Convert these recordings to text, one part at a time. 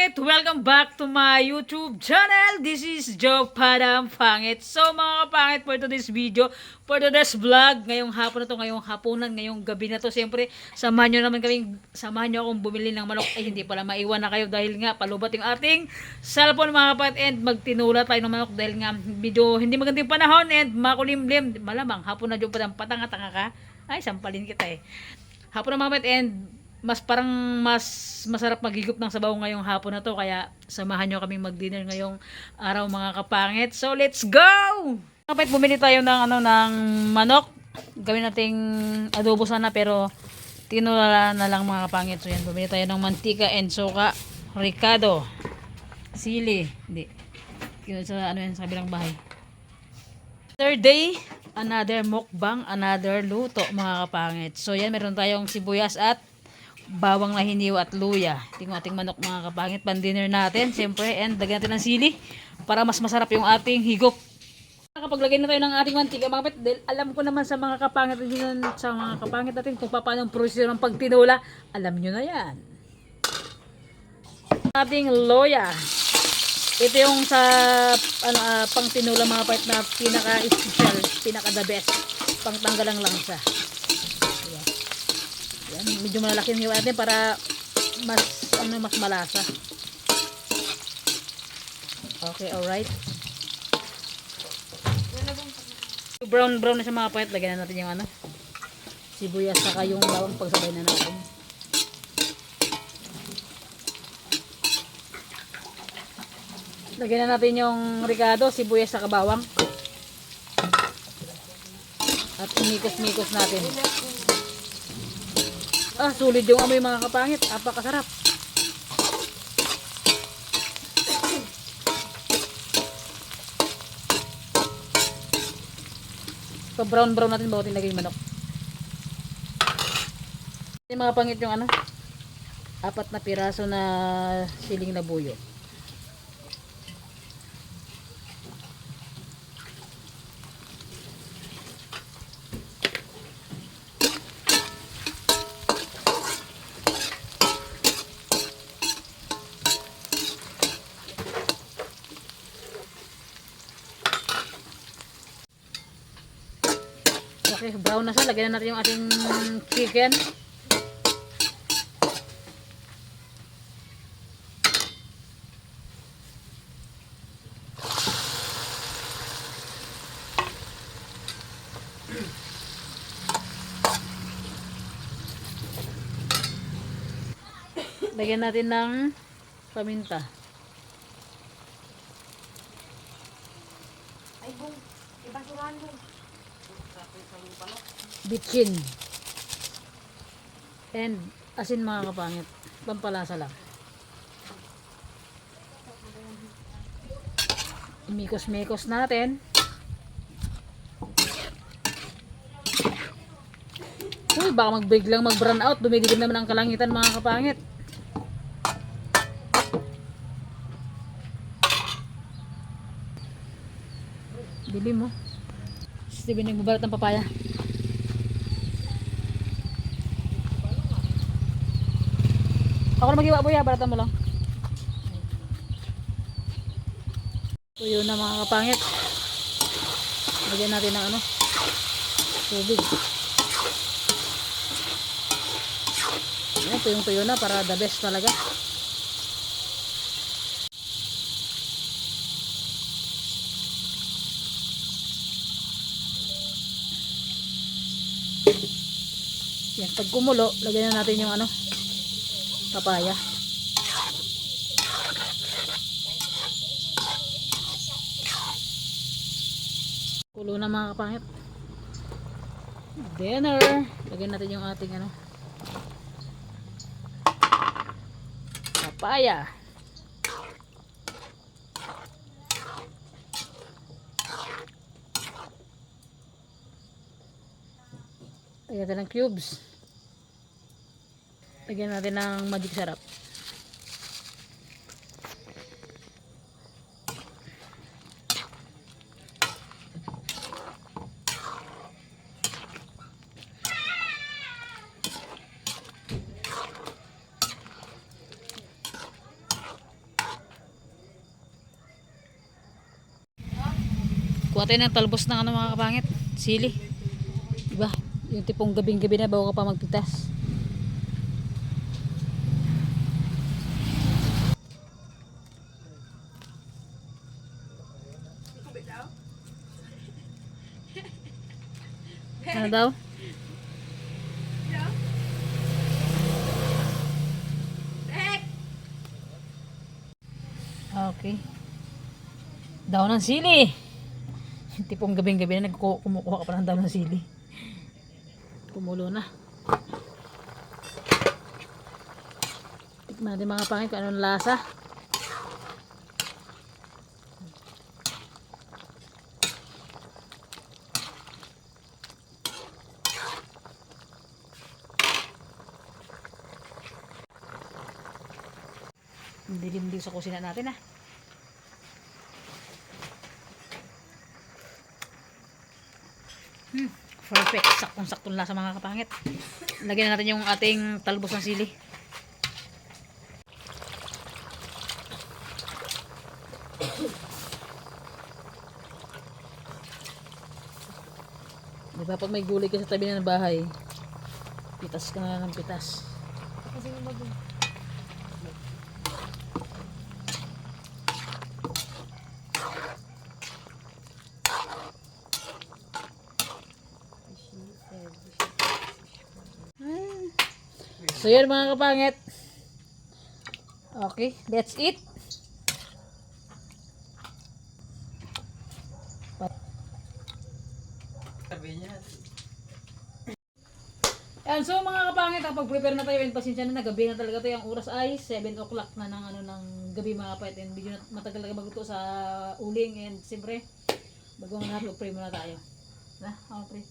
kapangit! Welcome back to my YouTube channel. This is Joe Padam Pangit. So mga kapangit, for today's video, for today's vlog, ngayong hapon na to, ngayong hapunan, ngayong gabi na to, siyempre, samahan nyo akong bumili ng manok. Ay, hindi pala maiwan na kayo dahil nga, palubat yung ating cellphone mga kapangit, and magtinula tayo ng manok dahil nga, video, hindi magandang panahon, and makulimlim, malamang, hapon na Joe Padam, patanga-tanga ka. Ay, sampalin kita eh. Hapon na mga kapangit, and parang mas masarap maghigop ng sabaw ngayong hapon na to, kaya samahan nyo kaming mag-dinner ngayong araw mga kapangit. So let's go! Kapit bumili tayo ng manok. Gawin nating adobo sana pero tinula na lang mga kapangit. So yan, bumili tayo ng mantika and suka, ricado, sili. Hindi. Sa sa kabilang bahay. Third day, another mukbang, another luto mga kapangit. So yan, meron tayong sibuyas at bawang na hiniwa at luya. Tingnan ating manok mga kapangit, pan-dinner natin siyempre, and lagyan natin ng sili para mas masarap yung ating higop. Kapag lagyan na tayo ng ating mantika mga kapangit, dahil alam ko naman sa mga kapangit natin kung paano ang proseso ng pagtinula, alam nyo na yan. Ating luya, ito yung sa pang tinula mga kapangit na pinaka-special, pinaka-the best, pang tanggal ang langsa. Yan, medyo malaki yung hiwa natin para mas malasa. Okay, alright. Brown na siya mga kapangit. Lagyan na natin yung sibuyas saka yung bawang, pagsabay na natin. Lagyan na natin yung ricado, sibuyas saka bawang. At imikos-mikos natin. Sulit yung amoy mga kapangit. Apakasarap. So brown natin bago tinagay yung manok. Yung mga pangit yung 4 na piraso na siling na buyo. Okay, brown na siya. Lagyan na natin yung ating chicken. Lagyan natin ng paminta. Ay, bong. Ibasuran mo. Bitchin and asin mga kapangit, pampalasa lang. Imikos-mikos natin. Uy, baka biglang mag-brown out, dumidilim naman ang kalangitan mga kapangit. Dilim mo. Steven nagbabalat ng papaya. Ako na mag-iwa buya, balatan mo lang. Tuyo na mga kapangit. Lagyan natin ng tubig. Ayan, tuyong-tuyo na para the best talaga. Yan, pag kumulo, lagyan na natin yung papaya. Kulo na mga kapangit. Dinner. Lagyan natin yung ating papaya. Lagyan natin ng cubes. Lagyan natin ng magic sarap. Kuha tayo ng talbos ng ano mga kapangit. Sili. Diba? Yung tipong gabing-gabi na bago ka pa magpitas. Ano daw? Okay. Daw ng sili. Tipong gabing-gabi na kumukuha ka pa ng daw ng sili. Kumulo na. Tikman natin mga pangit kung anong lasa. Dilim-dim sa kusina natin ah. Perfect. Saktong-saktong lasa mga kapangit. Lagyan na natin yung ating talbos ng sili. Diba pag may gulay ka sa tabi na ng bahay, pitas ka na ng pitas. Kasi yung bago. So yun mga kapangit. Okay, that's it. Sabi niya. Yan, so mga kapangit, kapag-prepare na tayo, and pasensya na, gabi na talaga tayo. Ang oras ay 7 o'clock na ng, ng gabi mga kapangit. And medyo matagal talaga magluto sa uling. And siyempre, bago nga natin, pray muna tayo. Na, ako pray.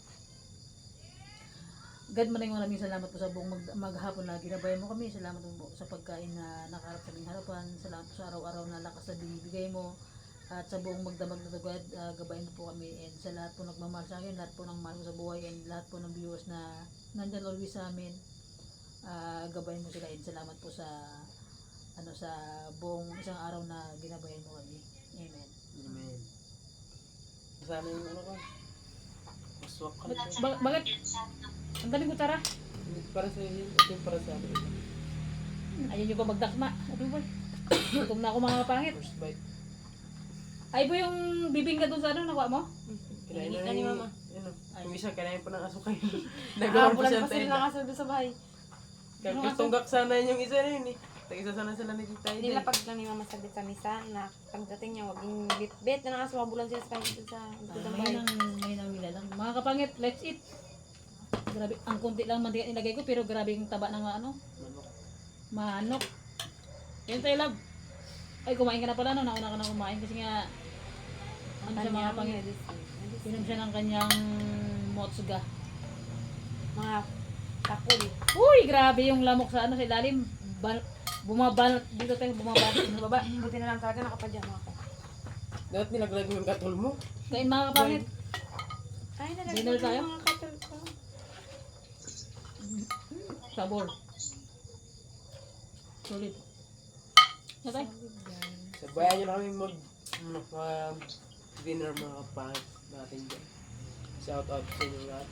God, maraming salamat po sa buong maghapon na ginabayan mo kami. Salamat po sa pagkain na nakaharap sa aming harapan. Salamat po sa araw-araw na lakas na binibigay mo. At sa buong magdamag na God, gabayan mo po kami. And sa lahat po nagmamahal sa akin, lahat po ng mahal ko sa buhay, and lahat po ng viewers na nandyan always sa amin, gabayan mo sila. And salamat po sa sa buong isang araw na ginabayan mo kami. Amen. Amen. Sana yung ano ka. Maswak ka. Bakit? Ang daming kutsara. Para sa iyo, ito yung para sa akin. Ayun yung pabagdakma. Ano ba? Gutom na ako mga kapangit. First bite. Ay po yung bibingka doon sa ano, nakuha mo? Kinain na Ni ni Mama. Ano, yung isa kinain pa ng aso kayo. Nagawa Nagawa pa siya pa sila ng aso doon sa bahay. Tunggak sana yung isa na yun eh. Tag-isa sana sila ni Tita Ida. Nilapag lang ni Mama sabit sa misa na pagdating niya, wag yung bit-bit na ng aso, mabulan sila sa likod ng bahay. May nang nilalang. Mga kapangit, let's eat. Grabe, ang konti lang mantika nilagay ko, pero grabe yung taba ng ano, Manok. manok. Yan tayo, love. Ay, kumain ka na pala, no? Nauna ka na kumain kasi nga, ano siya mga kapangit, pinom siya ng kanyang motsga. Mga takol. Uy, grabe yung lamok sa ano, sa ilalim. Bumabal, dito tayo, bumabal sa baba. Buti na lang talaga nakapajama ako. Dapat nilaglag mo yung katol mo. Kain mga kapangit. Ay, Dinner tayo? nalagyan mga katol ko. Sabor. Solid. Yatay. Sabayan nyo na kami dinner mga kapangit natin dyan. Shout out sa inyo lahat.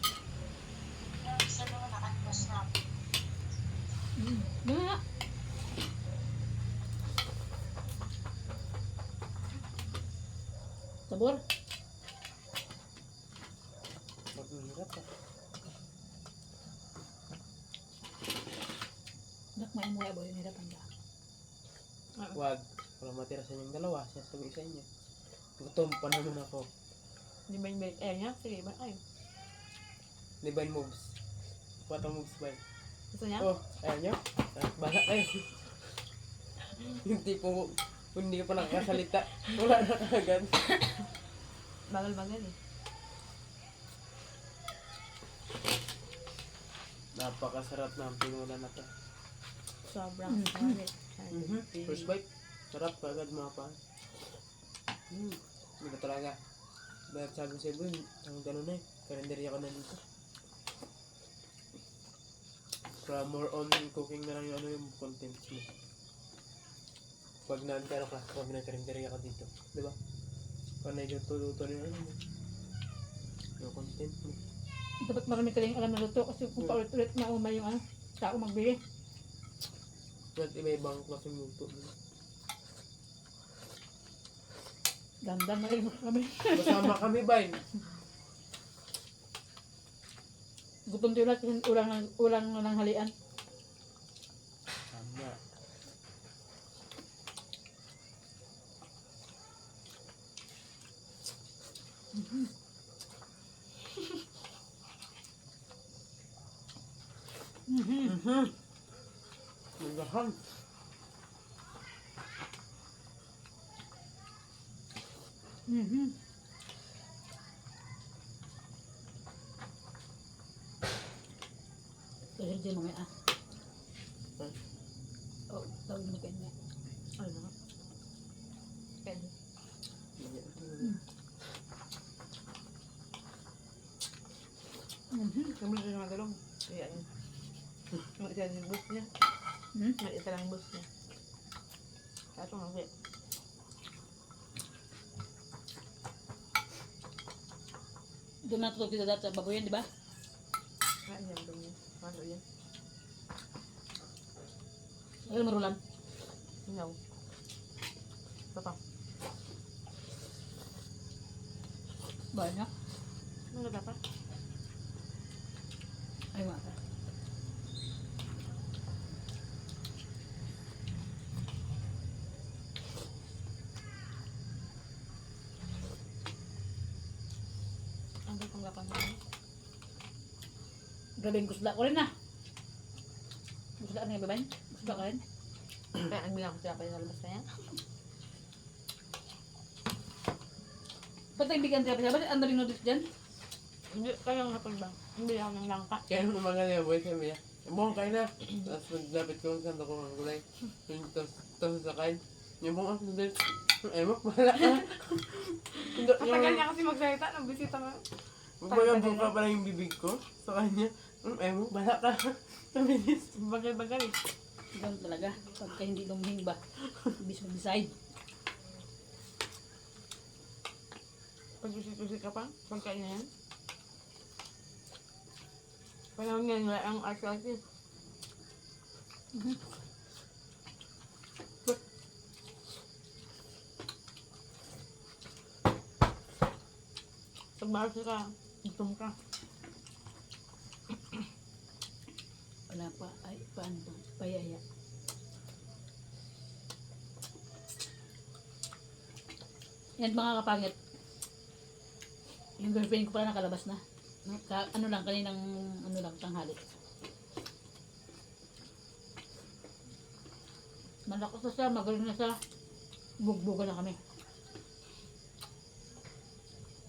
Nga. Sabor. Maghihirap ka. Nakmain mo kaya ba yung hirapan ba? Wag. Wala matira sa inyong dalawa. Sasabi sa inyo. Gutom pa naman ako. Di ba yung balik? Ayaw niya? Sige, ba? Ayaw. Divine moves. What moves ba? Gusto niya? Oh, ayaw nyo? Bala kayo. Yung tipo, kung hindi ka pa nakakasalita, wala na kagad. Bagal-bagal eh. Napakasarap na ang pinula na to. Sobrang solid. First bite, sarap kagad mga pa. Hindi talaga. Dahil sabi sa ibo, ang gano'n na eh. Karinderya ko na dito. Para more on cooking na lang yung ano yung content mo. Pag nagkano ka, pag nagkarinderya ka dito. Diba? Panay luto-luto rin ano mo. Yung content mo. Dapat marami ka rin alam na luto kasi kung paulit-ulit na umay yung tao magbili. At iba-ibang klaseng luto. Dandan na rin kami. Masama kami ba yun? Gutom tayo lahat kasi ulang ng halian. Tama. Magahan. Kasi dyan mamaya Huh? Oh, tawag mo kayo niya. Ano na? Pwede. Kami na naman galong. Kaya yun. Mag-isa yung bus niya. Mag-isa lang yung bus niya. Kaso nga, Doon natutog kita dati sa baboyan, di ba? Kain yan doon niya. Ano yan? Ayun, marulan. Inaw. Papa. Bahay na. Ano na pa? Ay, mata. Ang gagawin lapan mo. Gabing kusda ko rin na. Kusda ka na yung babayin? Kusda ka rin? Kaya nagbilang ko siya pa yung nalabas na yan. Ba't nagbigan siya? Ba't ang daming noodles dyan? Hindi, kaya nga pag ba? Hindi ako ng langka. Kaya nung umaga niya, boy, sabi niya, "Bong, kain na." Tapos maglapit ko ng santo ko ng gulay. Tapos sakain. Yung bong, noodles. Mo, bahala ka. Matagal niya kasi magsalita ng bisita mo. Magbagang buka pa lang yung bibig ko sa kanya. Mo, bahala ka. Kaminis. Bagal-bagal eh. Ganun talaga. Pagka hindi lumihing ba? Ibig mag-decide. Pag usit-usit ka pa, pagkain na yan. Panahon nga nila ang arte-arte. Pag mahal ka, gutom ka. Wala pa. Ay, paano to? Payaya. Yan mga kapangit. Yung girlfriend ko pala nakalabas na. Ano lang, kaninang ano lang, tanghali. Malakas na siya, magaling na siya. Bugbugan na kami.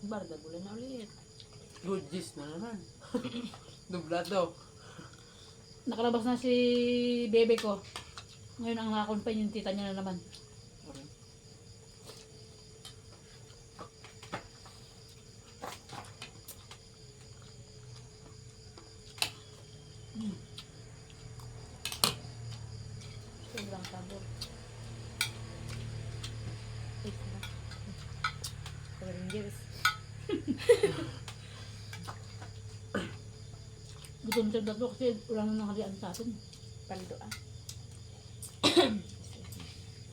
Barda, bulan na ulit. Good gist na naman. Dublado. Nakalabas na si bebe ko. Ngayon ang nakakonfine yung tita niya na naman. Sobrang sabor. Taste na. Rangers. Gutom siya dato kasi ulang nang halian sa atin. Paldo ah.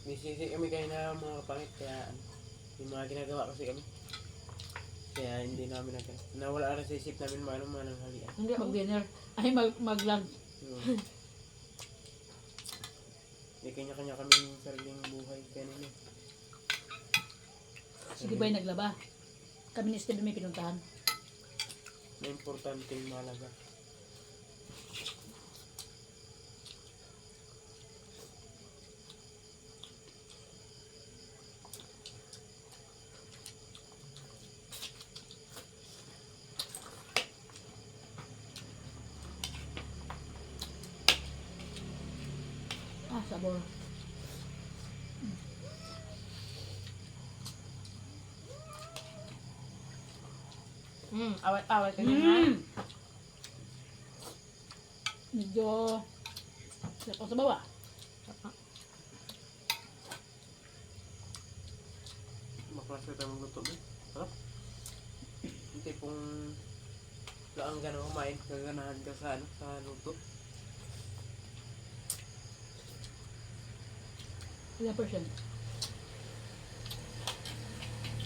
Bisisi kami kayo na mga kapangit. Kaya yung mga ginagawa kasi kami. Kaya hindi namin nawala na sa isip namin manang halian. Hindi ako. Mag-dinner. Ay, mag-lunch. May kanya-kanya kaming sariling buhay kanina. Sige ba naglaba? Kami ni Steve may pinuntahan. Na importanteng malaga. Ah, sabor. Awat-awat ka niya ha. Medyo sarap sa baba. klase tayo magluto mo. Sarap. Yung tipong laang gano'n kumain, gaganahan ka sa ano, sa luto. Ilang percent?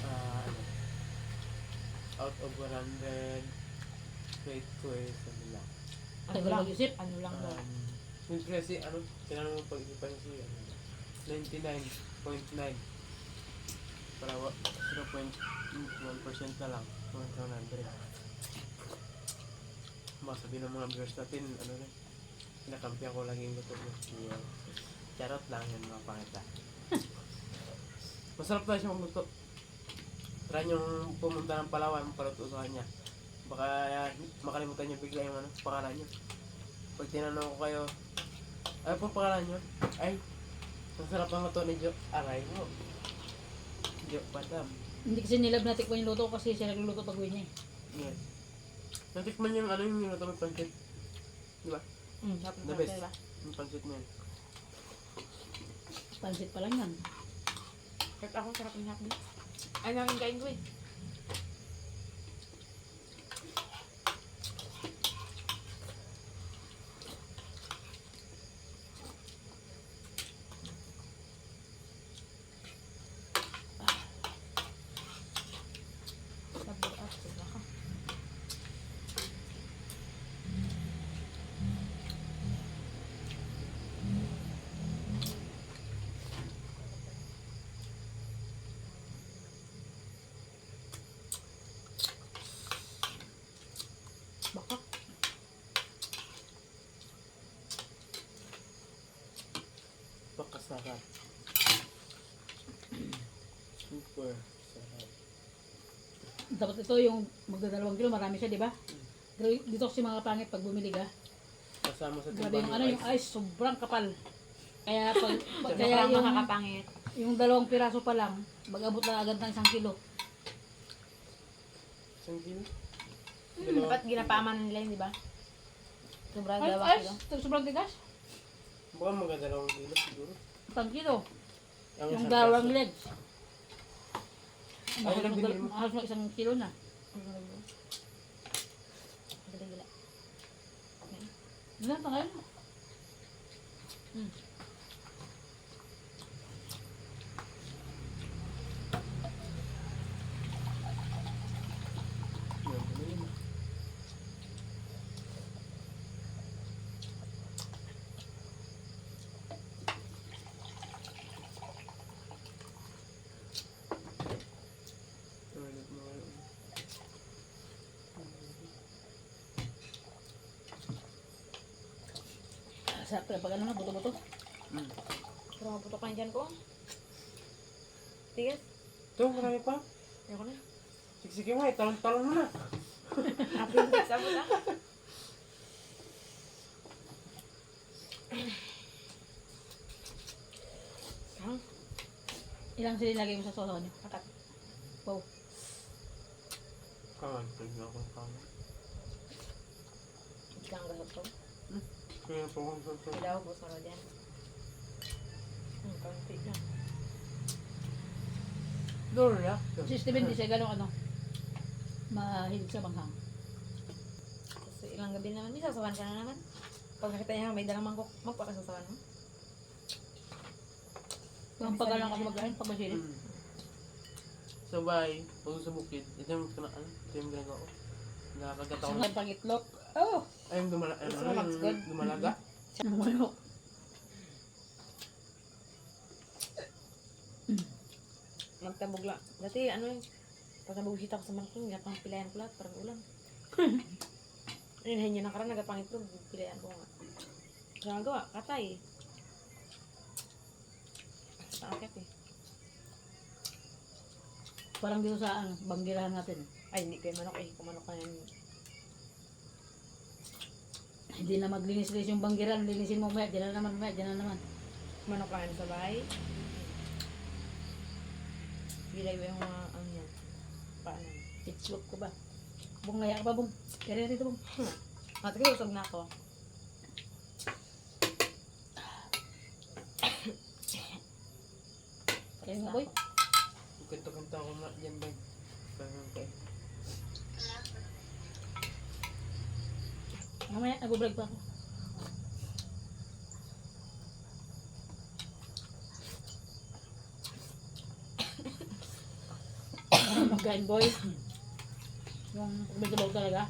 Ano, out of 100, rate ko is ano lang. Tagal mag-isip. Ano lang daw. Siyempre si, ano, kailangan mo pag-isipan si, 99.9. Para 0.1% na lang. 100. Masabi ng mga viewers natin, ano rin, kinakampi ako lagi yung luto mo. Yeah. Charot lang yun mga pangita. Masarap tayo siya magluto. Try niyong pumunta ng Palawan, paluto sa kanya. Baka makalimutan niyo bigla yung ano, pangalan niyo. Pag tinanong ko kayo, ay po pangalan niyo? Ay, ang sarap ng luto ni Jo. Aray mo. Jo, padam. Hindi kasi nilab natin ko yung luto kasi siya nagluluto pag uwi niya. Yes. Natikman yung ano yung niluto ng pancit. Di ba? The best. Diba? Yung pancit mo yun. Pansit pa lang yan. Kahit ako sarap ng hakbi. Ay, namin kain ko eh. Sabor at sila ka. Baka. Pakasarap. Super sarap. Dapat ito yung magdadalawang kilo, marami siya, di ba? Pero dito kasi mga pangit pag bumili ka. Kasama sa Grabe timbang yung ano, yung ice, sobrang kapal. Kaya pag Kaya kaya yung makakapangit. yung 2 piraso pa lang, mag-abot na agad ng 1 kilo. Isang kilo? Dapat ginapaman nila yun, di ba? Sobrang Ay, dalawa ice, kilo. sobrang tigas. Baka magdadalawang kilo siguro. 1 kilo. Ang Yung isang dalawang piraso. legs. Ay, ilang binili mo? Halos na 1 kilo na. Gila-gila. Ilan pa ngayon? Yan, binili mo. Ulit mo ngayon. Sarap pala pag ano na, buto-buto. Pero maputok ka dyan ko. Tigas. Ito, marami pa. Ayoko na. Siksiki mo eh, talong-talong mo na. Happy yung pizza mo na. Sarang. Ilang sila lagay mo sa soso niyo? Akat. Wow. Kaman, tignan ko yung kaman. Biglang gasot to. Kaya po kung saan saan. Ilaw, bus mo dyan. Kaunti lang. Doon na. Si Steven di siya ganong ano, mahilig sa banghang. Kasi ilang gabi naman, may sasawan ka na naman. Pag nakita niya may dalang mangkok, magpakasasawan mo. Kung pagalang ako magkain, pag masili. Sabay, pag sa bukid, ito yung kanaan, ito yung ginagawa ko. Nakakagat ako. Sa pang itlog. Oh! Ay, yung Gusto mo mag-good? dumalaga. Ang manok. Magtabog lang. Dati ano yung, pag nabuhita ko sa manok yung, gatang pilayan ko lahat, parang ulam. Ayun, niya nakaraan, nagapangitlog, pilayan ko nga. Kaya nagawa, katay. Sa akit eh. Parang dito sa ano, banggirahan natin. Ay, hindi kayo manok eh. Kumanok ka yan. Hindi na maglinis-linis yung banggiran, linisin mo maya, dyan na naman, maya, dyan na naman. Manok ka yan sa bahay. Bilay ba yung mga, ano yan? Paano? Pitchlock ko ba? Bung, ngaya ka ba, Bung? Kaya rito, Bung. At kasi usog na ako. Kaya nga, boy. Huwag Kwento-kwento ako dyan ba? Parang kayo. Mamaya, nag-vlog pa ako. Magkain boy. Yung kumitabaw talaga.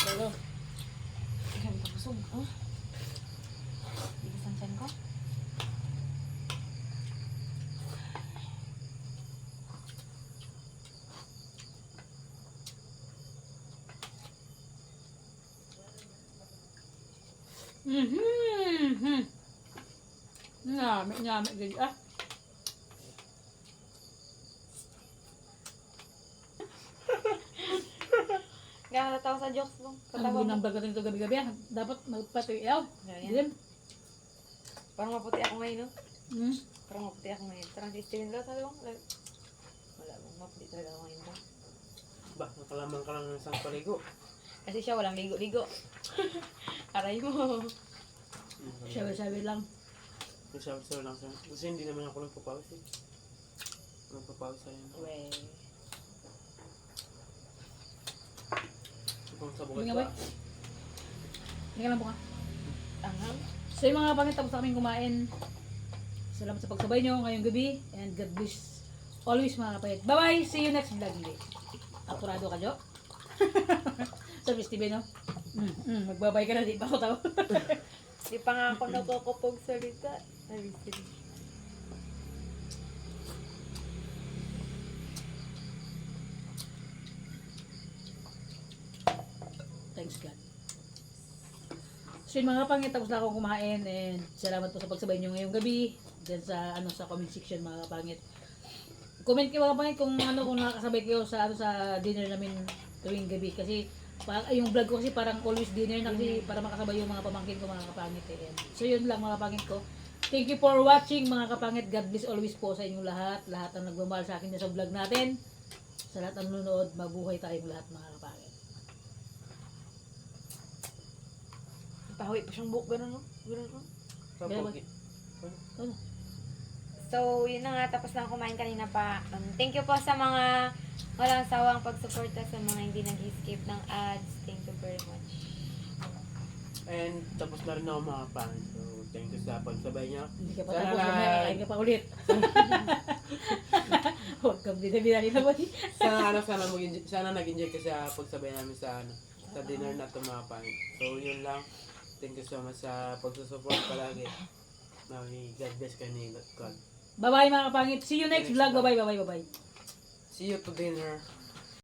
Pero, Grabe ka busog. Oh. Bigas ang tiyan ko. Nyamit gini ah. Kaya natawa sa jokes mo. Ang Katawa mo. ginambag natin ito gabi-gabi ah. Dapat magpatiyaw. Ganyan. Dilim. Parang maputi ako ngayon, no? Hmm. Parang maputi ako ngayon. Parang si Steven daw, sabi ko, like, wala bang maputi talaga ako ngayon daw. Ba, nakalaman ka lang ng isang paligo. Kasi siya walang ligo-ligo. Aray mo. Sabi-sabi lang. Sabi-sabi lang siya. Kasi hindi naman ako nagpapawis eh. Nagpapawis sa yun. Wey. Kung sa Hindi bukid nga ba? ba? Hindi ka lang po ka. Anghang. So yung mga pangit, tapos na kaming kumain. Salamat sa pagsabay nyo ngayong gabi. And God bless always mga kapayat. Bye-bye! See you next vlog ulit. Akurado ka, Jo? Sabi Steven, no? Magbabay ka na, di pa ako tao. Di pa nga ako nakakapag salita. Ay, sige. Thanks God. So yun mga pangit, tapos na akong kumain and salamat po sa pagsabay nyo ngayong gabi dyan sa sa comment section mga pangit. Comment kayo mga pangit kung kung nakakasabay kayo sa sa dinner namin tuwing gabi kasi yung vlog ko kasi parang always dinner na kasi para makasabay yung mga pamangkin ko mga kapangit eh. So yun lang mga kapangit ko. Thank you for watching mga kapangit. God bless always po sa inyong lahat. Lahat ang nagmamahal sa akin sa vlog natin. Sa lahat ng nanonood, mabuhay tayong lahat mga kapangit. Pahawi pa siyang buhok, gano'n, no? Gano'n, no? Sa Ganun ba? bukid. Ano? So, yun na nga. Tapos lang kumain kanina pa. Thank you po sa mga walang sawang pagsuporta sa mga hindi nag-skip ng ads. Thank you very much. And tapos na rin ako mga pan. So, thank you sa pagsabay niyo. Hindi ka pa Sana tapos, na- mamaya kakain ka pa ulit. Huwag kang bida-bida rin naman. Sana nag-enjoy ka sa pagsabay namin sa sa dinner na ito mga pan. So, yun lang. Thank you so much sa pagsusupport palagi. May God bless ka ni God. Bye-bye mga kapangit. See you next vlog. Bye-bye, bye-bye, bye-bye. See you to dinner.